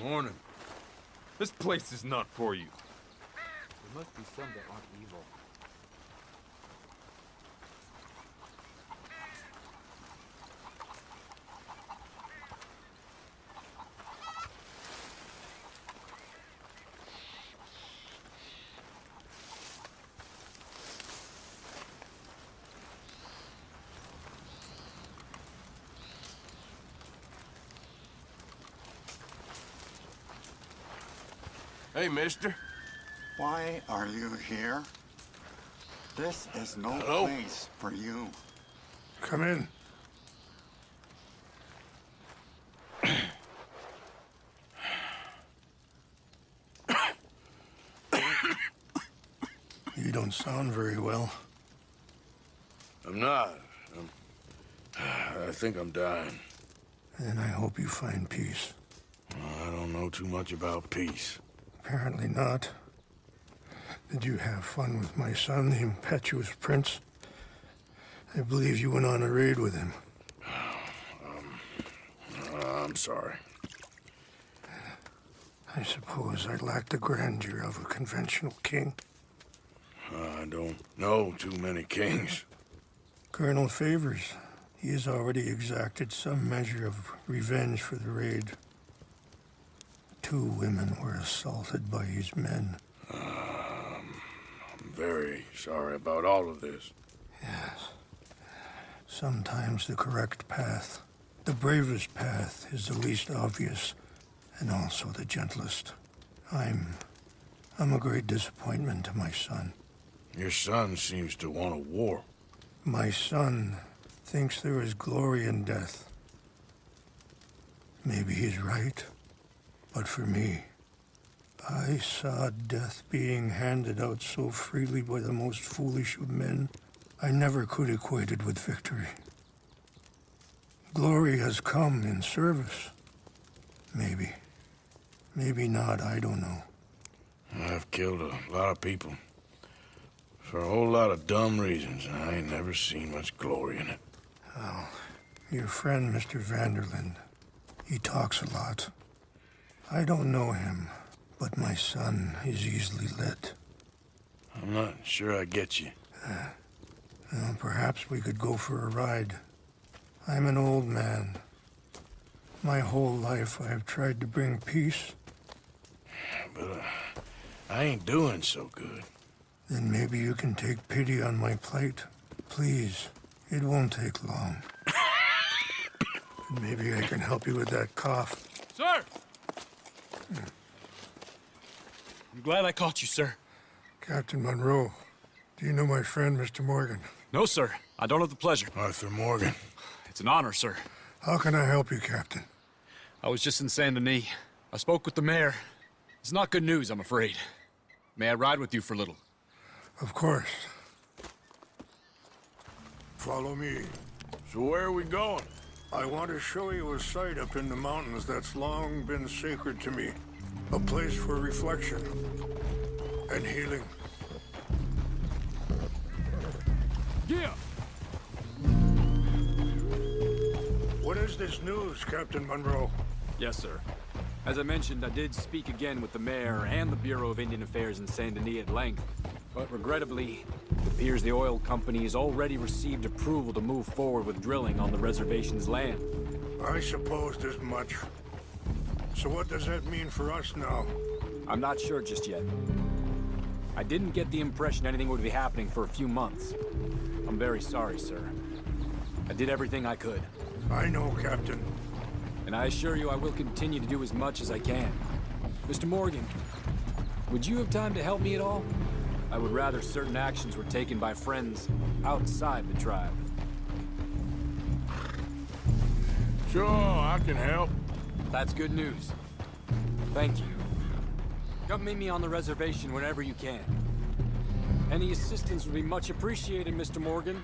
Morning. This place is not for you. There must be some that aren't evil. Hey, mister. Why are you here? This is no Hello? place for you. Come in. You don't sound very well. I'm not. I think I'm dying. And I hope you find peace. I don't know too much about peace. Apparently not. Did you have fun with my son, the impetuous prince? I believe you went on a raid with him. I'm sorry. I suppose I lack the grandeur of a conventional king. I don't know too many kings. Colonel Favors, he has already exacted some measure of revenge for the raid. 2 women were assaulted by his men. I'm very sorry about all of this. Yes. Sometimes the correct path, the bravest path, is the least obvious, and also the gentlest. I'm a great disappointment to my son. Your son seems to want a war. My son thinks there is glory in death. Maybe he's right, but for me, I saw death being handed out so freely by the most foolish of men, I never could equate it with victory. Glory has come in service. Maybe. Maybe not, I don't know. I've killed a lot of people. For a whole lot of dumb reasons, and I ain't never seen much glory in it. Oh, your friend, Mr. Vanderlyn, he talks a lot. I don't know him, but my son is easily led. I'm not sure I get you. Well, perhaps we could go for a ride. I'm an old man. My whole life I have tried to bring peace. But I ain't doing so good. Then maybe you can take pity on my plight. Please, it won't take long. And maybe I can help you with that cough. Sir! I'm glad I caught you, sir. Captain Monroe, do you know my friend, Mr. Morgan? No, sir. I don't have the pleasure. Arthur Morgan. It's an honor, sir. How can I help you, Captain? I was just in Saint Denis. I spoke with the mayor. It's not good news, I'm afraid. May I ride with you for a little? Of course. Follow me. So where are we going? I want to show you a site up in the mountains that's long been sacred to me. A place for reflection and healing. Yeah! What is this news, Captain Monroe? Yes, sir. As I mentioned, I did speak again with the mayor and the Bureau of Indian Affairs in Saint Denis at length. But regrettably, it appears the oil company has already received approval to move forward with drilling on the reservation's land. I supposed as much. So what does that mean for us now? I'm not sure just yet. I didn't get the impression anything would be happening for a few months. I'm very sorry, sir. I did everything I could. I know, Captain. And I assure you I will continue to do as much as I can. Mr. Morgan, would you have time to help me at all? I would rather certain actions were taken by friends outside the tribe. Sure, I can help. That's good news. Thank you. Come meet me on the reservation whenever you can. Any assistance would be much appreciated, Mr. Morgan.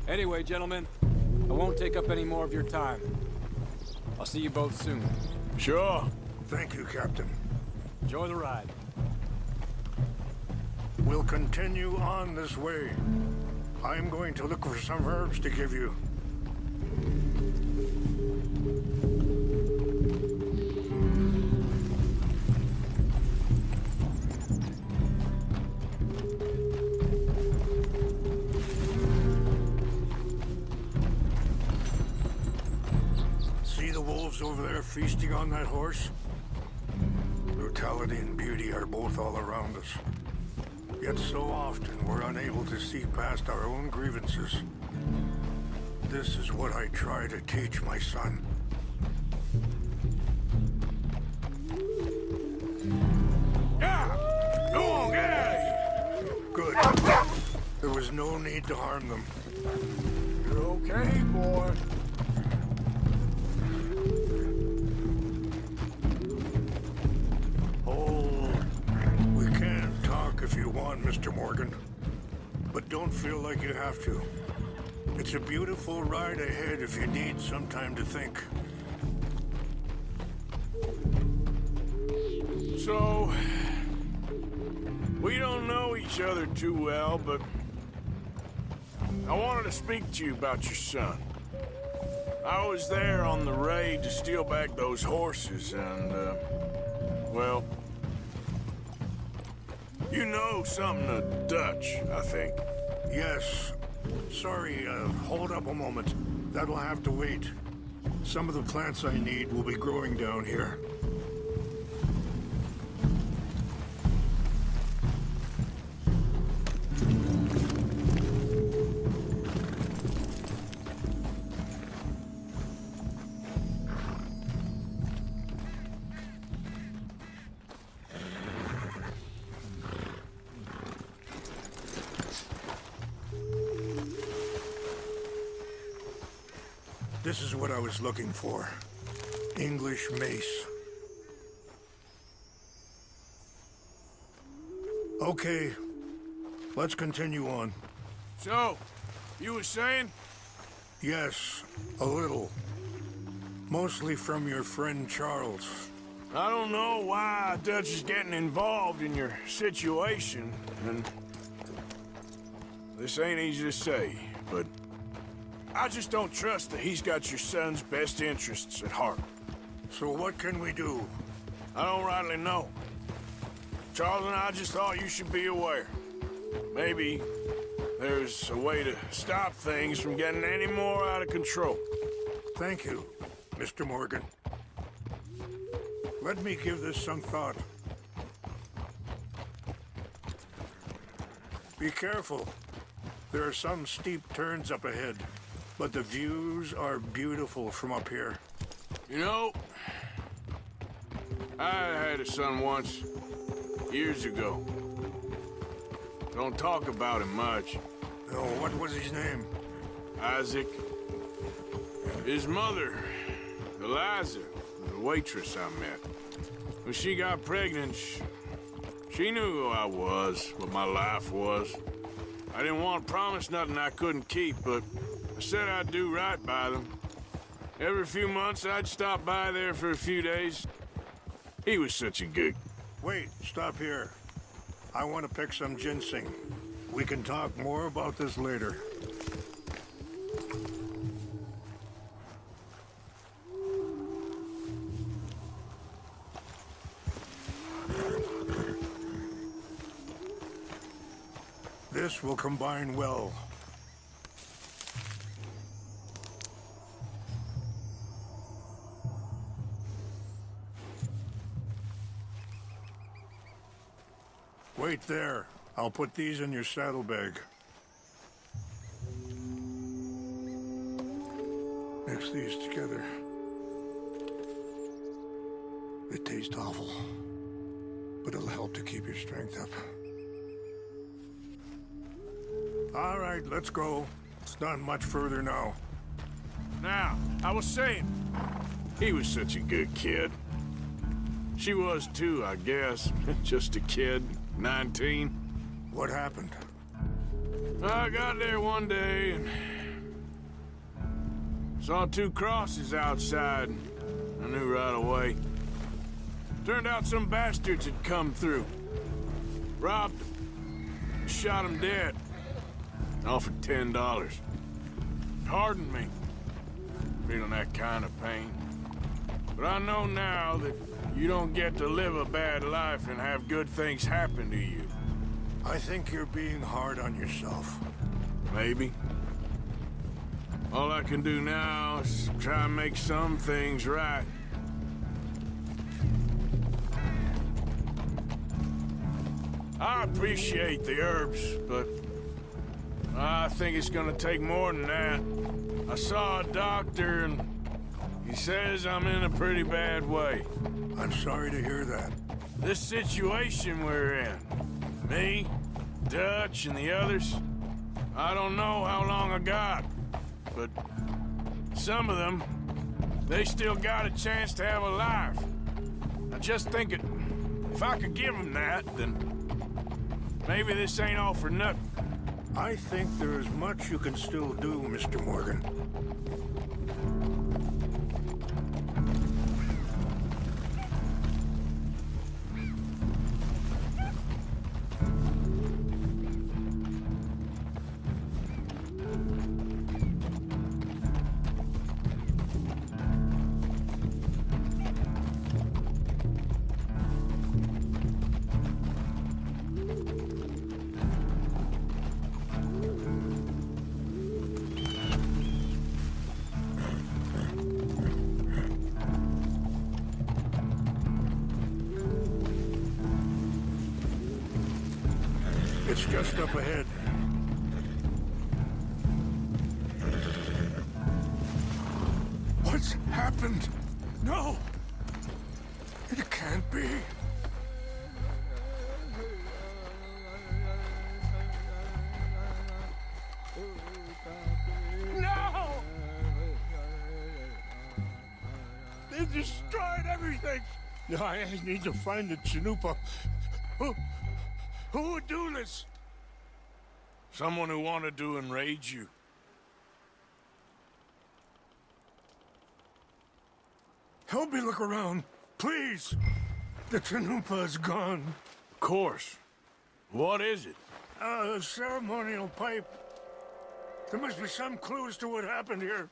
Anyway, gentlemen, I won't take up any more of your time. I'll see you both soon. Sure. Thank you, Captain. Enjoy the ride. We'll continue on this way. I'm going to look for some herbs to give you. See the wolves over there feasting on that horse? Brutality and beauty are both all around us. Yet so often we're unable to see past our own grievances. This is what I try to teach my son. Yeah! Go on, get out of here! Good. There was no need to harm them. You're okay, boy. Oh, we can talk if you want, Mr. Morgan. But don't feel like you have to. It's a beautiful ride ahead if you need some time to think. So, we don't know each other too well, but I wanted to speak to you about your son. I was there on the raid to steal back those horses, and, well, you know something of Dutch, I think. Yes. Sorry, hold up a moment. That'll have to wait. Some of the plants I need will be growing down here. This is what I was looking for. English mace. Okay, let's continue on. So, you were saying? Yes, a little. Mostly from your friend Charles. I don't know why Dutch is getting involved in your situation, and this ain't easy to say, but I just don't trust that he's got your son's best interests at heart. So what can we do? I don't rightly know. Charles and I just thought you should be aware. Maybe there's a way to stop things from getting any more out of control. Thank you, Mr. Morgan. Let me give this some thought. Be careful. There are some steep turns up ahead, but the views are beautiful from up here. You know, I had a son once, years ago. Don't talk about him much. Oh, what was his name? Isaac. His mother, Eliza, the waitress I met. When she got pregnant, she knew who I was, what my life was. I didn't want to promise nothing I couldn't keep, but I said I'd do right by them. Every few months, I'd stop by there for a few days. He was such a good... Wait, stop here. I want to pick some ginseng. We can talk more about this later. This will combine well. Wait there. I'll put these in your saddlebag. Mix these together. They taste awful, but it'll help to keep your strength up. All right, let's go. It's not much further now. Now, I was saying, he was such a good kid. She was too, I guess. Just a kid, 19. What happened? I got there one day and saw two crosses outside. I knew right away. Turned out some bastards had come through. Robbed him. Shot him dead. Offered $10. Pardon me, feeling that kind of pain. But I know now that you don't get to live a bad life and have good things happen to you. I think you're being hard on yourself. Maybe. All I can do now is try and make some things right. I appreciate the herbs, but I think it's gonna take more than that. I saw a doctor and he says I'm in a pretty bad way. I'm sorry to hear that. This situation we're in, me, Dutch, and the others, I don't know how long I got, but some of them, they still got a chance to have a life. I just think if I could give them that, then maybe this ain't all for nothing. I think there is much you can still do, Mr. Morgan. It's just up ahead. What's happened? No! It can't be. No! They destroyed everything! I need to find the Chanupa. Who would do this? Someone who wanted to enrage you. Help me look around, please. The Chanupa is gone. Of course. What is it? A ceremonial pipe. There must be some clues to what happened here.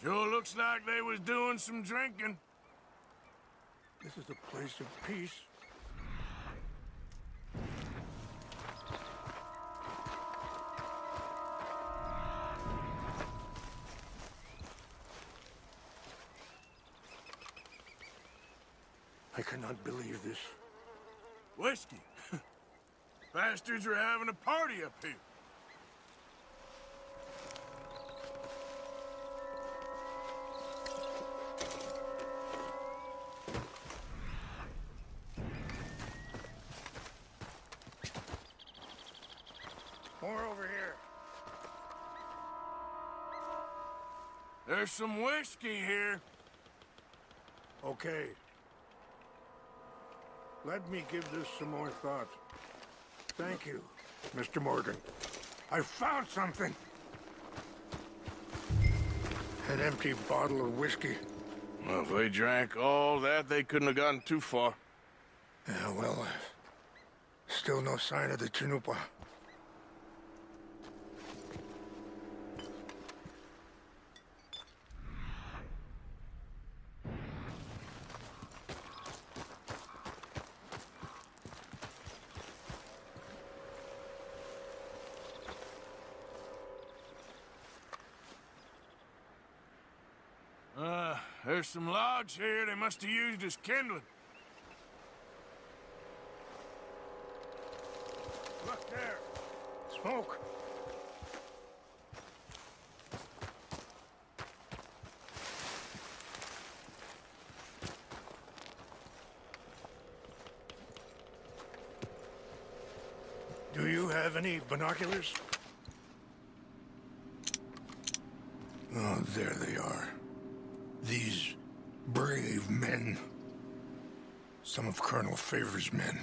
Sure looks like they was doing some drinking. This is a place of peace. I cannot believe this. Whiskey. Bastards are having a party up here. More over here. There's some whiskey here. Okay. Let me give this some more thought. Thank you, Mr. Morgan. I found something. An empty bottle of whiskey. Well, if they drank all that, they couldn't have gotten too far. Yeah, well, still no sign of the Chanupa. There's some logs here they must have used as kindling. Look there. Smoke. Do you have any binoculars? Oh, there they are. These brave men. Some of Colonel Favor's men.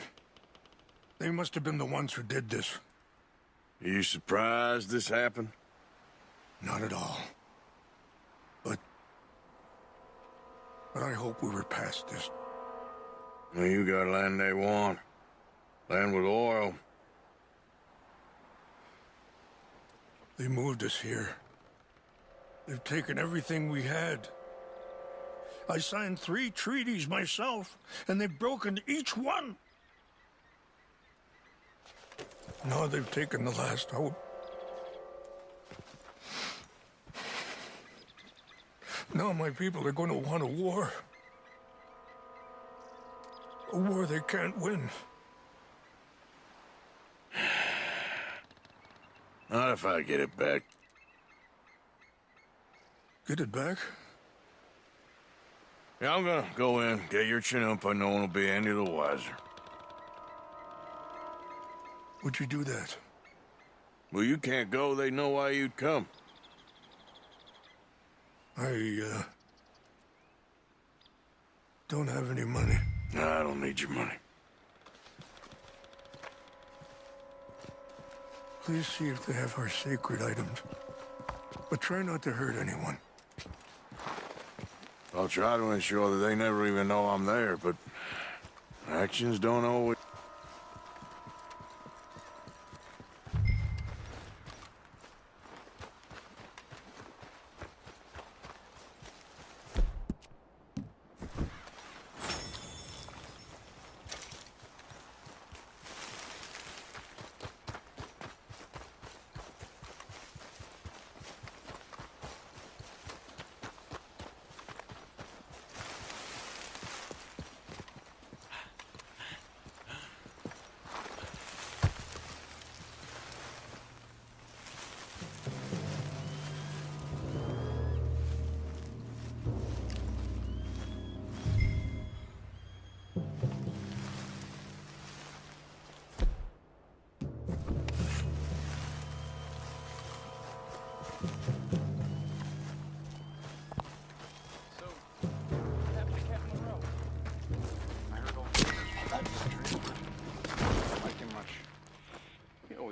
They must have been the ones who did this. Are you surprised this happened? Not at all. but I hope we were past this. Well, you got land they want. Land with oil. They moved us here. They've taken everything we had. I signed 3 treaties myself, and they've broken each one. Now they've taken the last hope. Now my people are going to want a war. A war they can't win. Not if I get it back. Get it back? Yeah, I'm gonna go in, get your Chinook, but no one will be any the wiser. Would you do that? Well, you can't go, they know why you'd come. I, don't have any money. Nah, I don't need your money. Please see if they have our sacred items. But try not to hurt anyone. I'll try to ensure that they never even know I'm there, but actions don't always...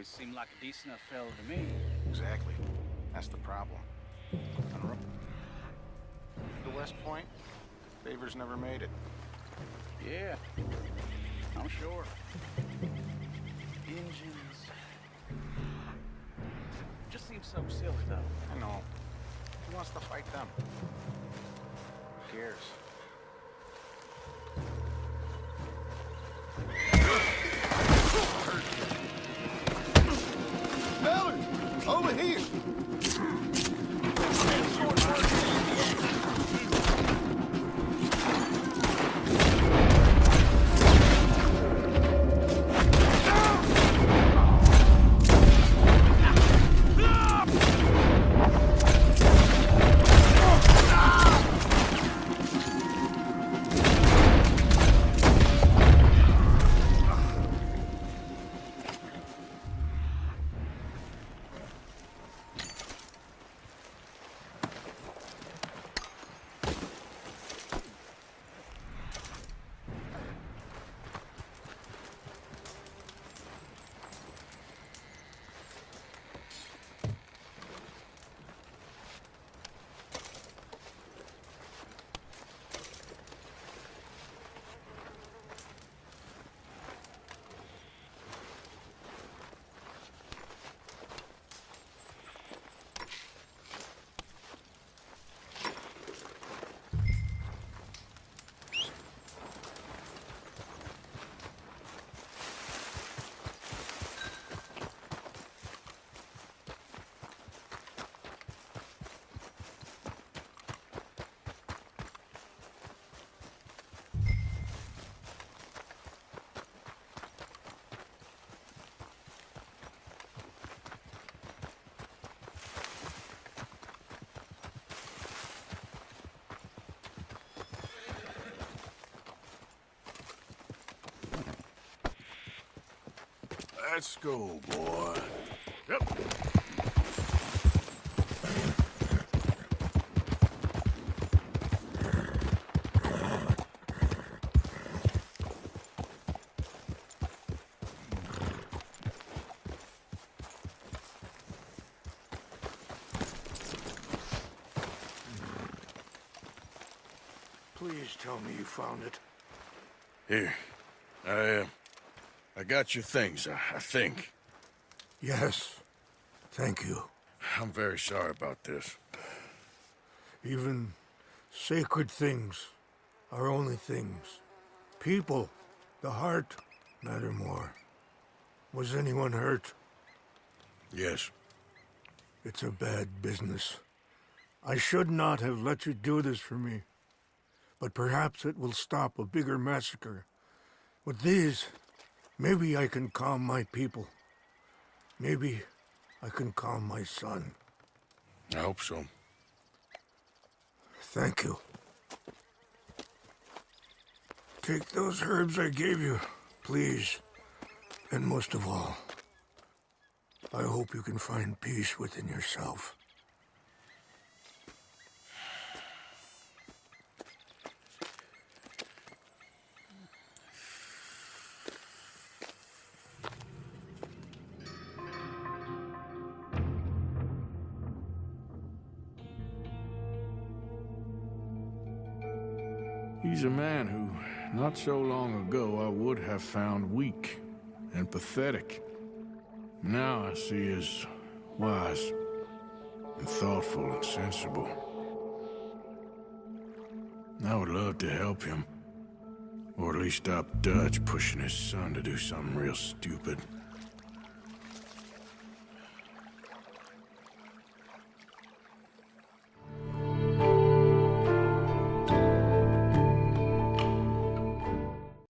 Seemed like a decent enough fellow to me. Exactly. That's the problem. The West Point, Favors never made it. Yeah, I'm sure. Engines. Just seems so silly, though. I know. Who wants to fight them? Who cares? Fellas, over here! Let's go, boy. Yep. Please tell me you found it. Here. I got your things, I think. Yes. Thank you. I'm very sorry about this. Even sacred things are only things. People, the heart, matter more. Was anyone hurt? Yes. It's a bad business. I should not have let you do this for me. But perhaps it will stop a bigger massacre. With these, maybe I can calm my people. Maybe I can calm my son. I hope so. Thank you. Take those herbs I gave you, please. And most of all, I hope you can find peace within yourself. He's a man who, not so long ago, I would have found weak and pathetic. Now I see as wise and thoughtful and sensible. I would love to help him, or at least stop Dutch pushing his son to do something real stupid.